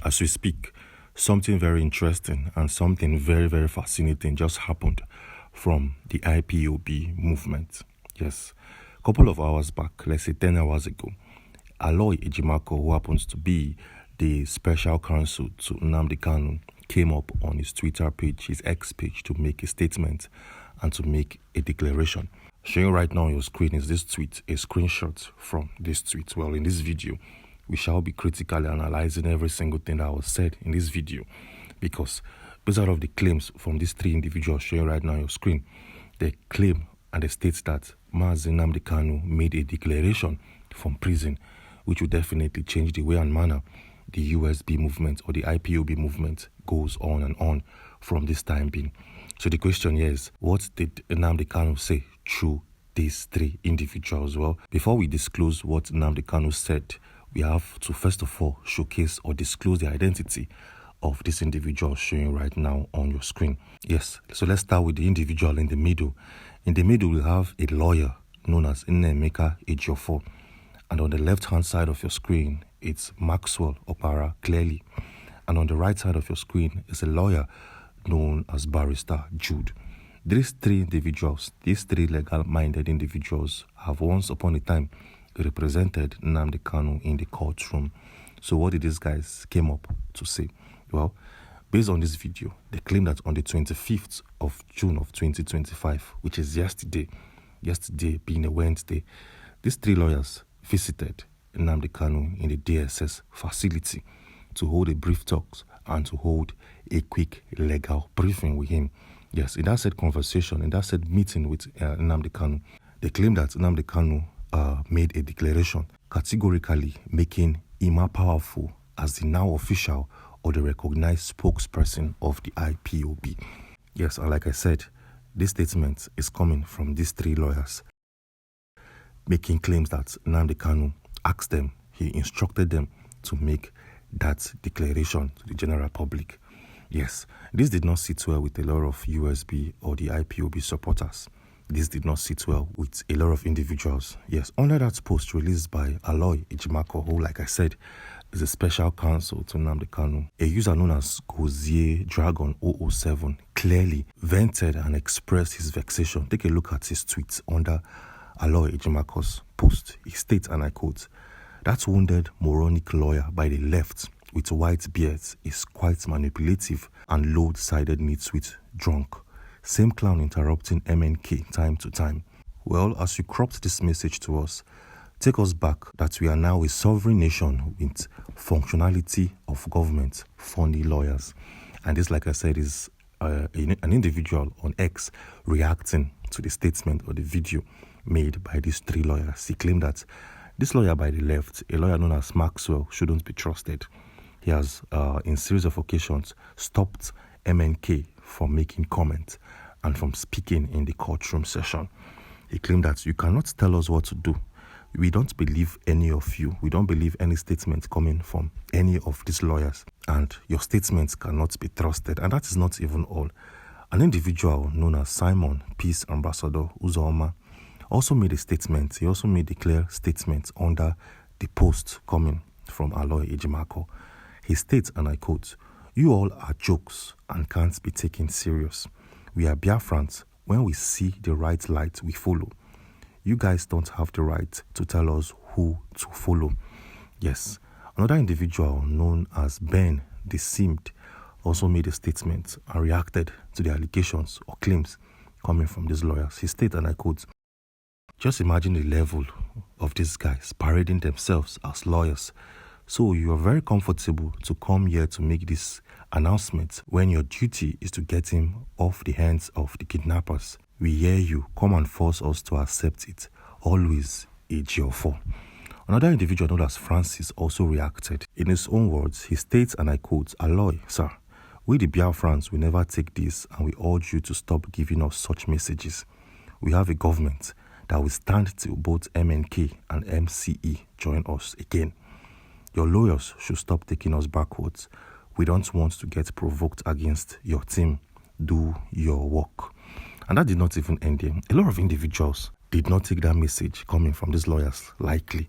as we speak, something very interesting and something very, very fascinating just happened from the IPOB movement. Yes, a couple of hours back, let's say 10 hours ago, Aloy Ejimakor, who happens to be the special counsel to Nnamdi Kanu, came up on his Twitter page, his X page, to make a statement and to make a declaration. Showing right now on your screen is this tweet, a screenshot from this tweet. Well, in this video, we shall be critically analyzing every single thing that was said in this video, because based out of the claims from these three individuals showing right now on your screen, they claim and they state that Mazi Nnamdi Kanu made a declaration from prison, which will definitely change the way and manner the USB movement or the IPOB movement goes on and on from this time being. So the question here is, what did Nnamdi Kanu say through these three individuals? Well, before we disclose what Nnamdi Kanu said, we have to first of all showcase or disclose the identity of this individual showing right now on your screen. Yes, so let's start with the individual in the middle. In the middle, we have a lawyer known as Nnamdi Kanu. And on the left-hand side of your screen, it's Maxwell Opara Clearly. And on the right side of your screen is a lawyer known as Barrister Jude. These three individuals, these three legal-minded individuals, have once upon a time represented Nnamdi Kanu in the courtroom. So what did these guys came up to say? Well, based on this video, they claim that on the 25th of June of 2025, which is yesterday being a Wednesday, these three lawyers visited Nnamdi Kanu in the DSS facility to hold a brief talks and to hold a quick legal briefing with him. Yes, in that said conversation, in that said meeting with Nnamdi Kanu, they claim that Nnamdi Kanu made a declaration categorically making him more powerful as the now official or the recognized spokesperson of the IPOB. Yes, and like I said, this statement is coming from these three lawyers, making claims that Nnamdi Kanu asked them, he instructed them to make that declaration to the general public. Yes, this did not sit well with a lot of USB or the IPOB supporters. This did not sit well with a lot of individuals. Yes, under that post released by Aloy Ejimakor, who, like I said, is a special counsel to Nnamdi Kanu, a user known as Gozier Dragon 007 clearly vented and expressed his vexation. Take a look at his tweets under Aloy Ejimakor's post. He states, and I quote, "That wounded moronic lawyer by the left with white beards is quite manipulative and load-sided nitwit drunk. Same clown interrupting MNK time to time." Well, as you cropped this message to us, take us back that we are now a sovereign nation with functionality of government, funny lawyers. And this, like I said, is an individual on X reacting to the statement or the video made by these three lawyers. He claimed that this lawyer by the left, a lawyer known as Maxwell, shouldn't be trusted. He has, in series of occasions, stopped MNK from making comments and from speaking in the courtroom session. He claimed that you cannot tell us what to do. We don't believe any of you. We don't believe any statement coming from any of these lawyers. And your statements cannot be trusted. And that is not even all. An individual known as Simon Peace Ambassador Uzoma also made a statement. He also made a clear statement under the post coming from Aloy Ejimakor. He states, and I quote, "You all are jokes and can't be taken serious. We are Biafrans. When we see the right light, we follow. You guys don't have the right to tell us who to follow." Yes, another individual known as Ben the Simmed also made a statement and reacted to the allegations or claims coming from these lawyers. He stated, and I quote, "Just imagine the level of these guys parading themselves as lawyers. So you are very comfortable to come here to make this announcement when your duty is to get him off the hands of the kidnappers. We hear you. Come and force us to accept it. Always a G4." Another individual known as Francis also reacted. In his own words, he states, and I quote, "Aloy, sir, we the Biafrans will never take this, and we urge you to stop giving us such messages. We have a government that will stand till both MNK and MCE join us again. Your lawyers should stop taking us backwards. We don't want to get provoked against your team. Do your work." And that did not even end there. A lot of individuals did not take that message coming from these lawyers lightly.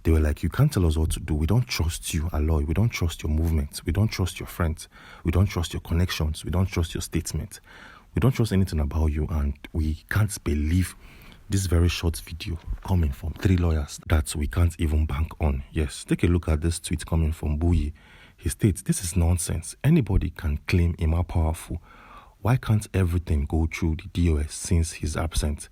They were like, you can't tell us what to do. We don't trust you, Aloy. We don't trust your movements. We don't trust your friends. We don't trust your connections. We don't trust your statement. We don't trust anything about you, and we can't believe this very short video coming from 3 lawyers that we can't even bank on. Yes, take a look at this tweet coming from Buyi. He states, this is nonsense. Anybody can claim him are powerful. Why can't everything go through the DOS since he's absent?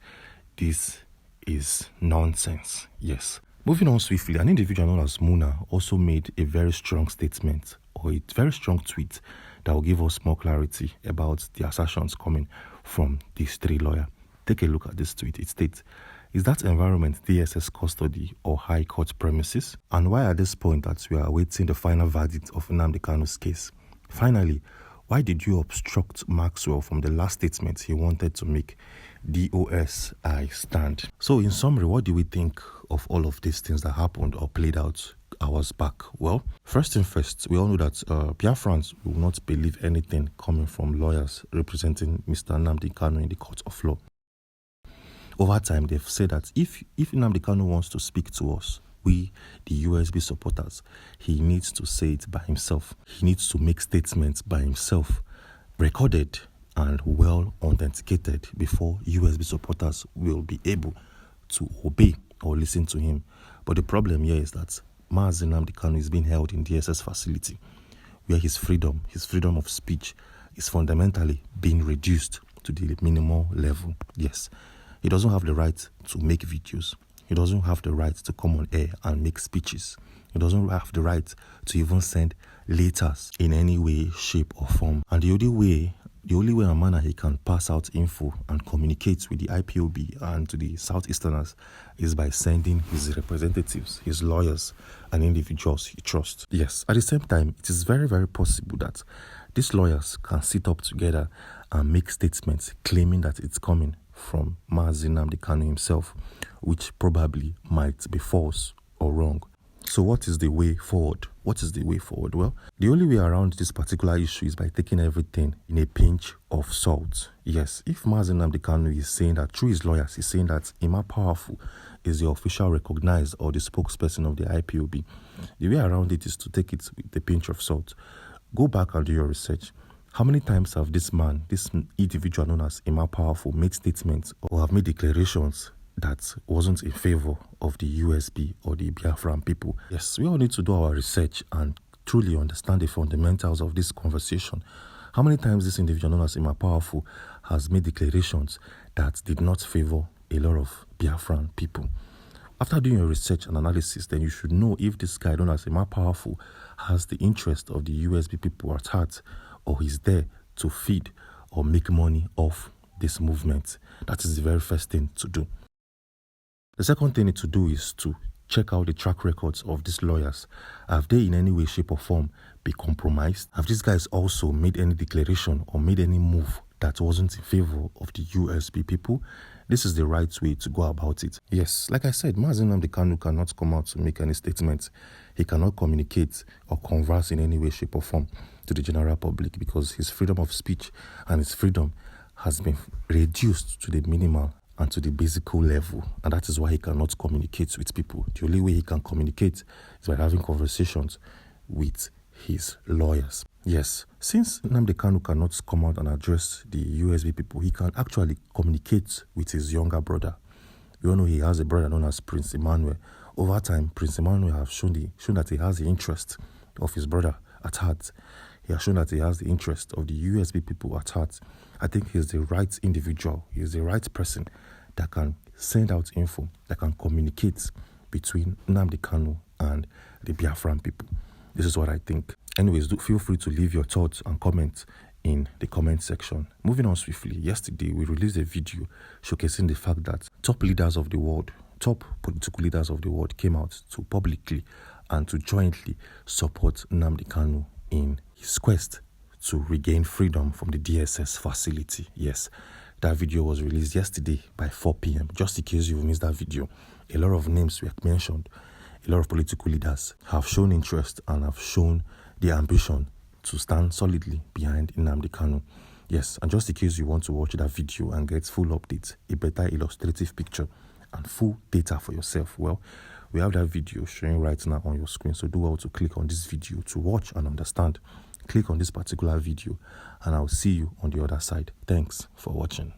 This is nonsense. Yes. Moving on swiftly, an individual known as Muna also made a very strong statement, or a very strong tweet that will give us more clarity about the assertions coming from these 3 lawyers. Take a look at this tweet. It states, is that environment DSS custody or high court premises? And why at this point that we are awaiting the final verdict of Nnamdi Kanu's case? Finally, why did you obstruct Maxwell from the last statement he wanted to make? DOS, I stand. So in summary, what do we think of all of these things that happened or played out hours back? Well, first thing first, we all know that Biafrans will not believe anything coming from lawyers representing Mr. Nnamdi Kanu in the court of law. Over time, they've said that if Nnamdi Kanu wants to speak to us, we, the USB supporters, he needs to say it by himself. He needs to make statements by himself, recorded and well authenticated before USB supporters will be able to obey or listen to him. But the problem here is that Mazi Nnamdi Kanu is being held in DSS facility, where his freedom of speech is fundamentally being reduced to the minimal level. Yes. He doesn't have the right to make videos. He doesn't have the right to come on air and make speeches. He doesn't have the right to even send letters in any way, shape or form. And the only way and manner he can pass out info and communicate with the IPOB and to the Southeasterners is by sending his representatives, his lawyers and individuals he trusts. Yes, at the same time, it is very, very possible that these lawyers can sit up together and make statements claiming that it's coming from Mazi Nnamdi Kanu himself, which probably might be false or wrong. So what is the way forward? What is the way forward? Well, the only way around this particular issue is by taking everything in a pinch of salt. Yes, if Mazi Nnamdi Kanu is saying that through his lawyers, he's saying that Ima Powerful is the official recognized or the spokesperson of the IPOB, the way around it is to take it with a pinch of salt. Go back and do your research. How many times have this man, this individual known as Ima Powerful, made statements or have made declarations that wasn't in favor of the USB or the Biafran people? Yes, we all need to do our research and truly understand the fundamentals of this conversation. How many times this individual known as Ima Powerful has made declarations that did not favor a lot of Biafran people? After doing your research and analysis, then you should know if this guy known as Ima Powerful has the interest of the USB people at heart, or he's there to feed or make money off this movement. That is the very first thing to do. The second thing to do is to check out the track records of these lawyers. Have they in any way, shape or form been compromised? Have these guys also made any declaration or made any move that wasn't in favor of the USB people? This is the right way to go about it. Yes, like I said, Mazi Nnamdi Kanu cannot come out to make any statements. He cannot communicate or converse in any way, shape or form to the general public because his freedom of speech and his freedom has been reduced to the minimal and to the basic level, and that is why he cannot communicate with people. The only way he can communicate is by having conversations with his lawyers. Yes, since Nnamdi Kanu cannot come out and address the USB people, he can actually communicate with his younger brother. We all know he has a brother known as Prince Emmanuel. Over time, Prince Emmanuel has shown that he has the interest of his brother at heart. He has shown that he has the interest of the USB people at heart. I think he's the right individual. He is the right person that can send out info, that can communicate between Nnamdi Kanu and the Biafran people. This is what I think. Anyways, feel free to leave your thoughts and comments in the comment section. Moving on swiftly, yesterday we released a video showcasing the fact that top leaders of the world, top political leaders of the world came out to publicly and to jointly support Nnamdi Kanu in his quest to regain freedom from the DSS facility. Yes, that video was released yesterday by 4 p.m. Just in case you've missed that video, a lot of names were mentioned. A lot of political leaders have shown interest and have shown the ambition to stand solidly behind Nnamdi Kanu. Yes, and just in case you want to watch that video and get full updates, a better illustrative picture and full data for yourself, well, We have that video showing right now on your screen. So do well to click on this video to watch and understand. Click on this particular video and I'll see you on the other side. Thanks for watching.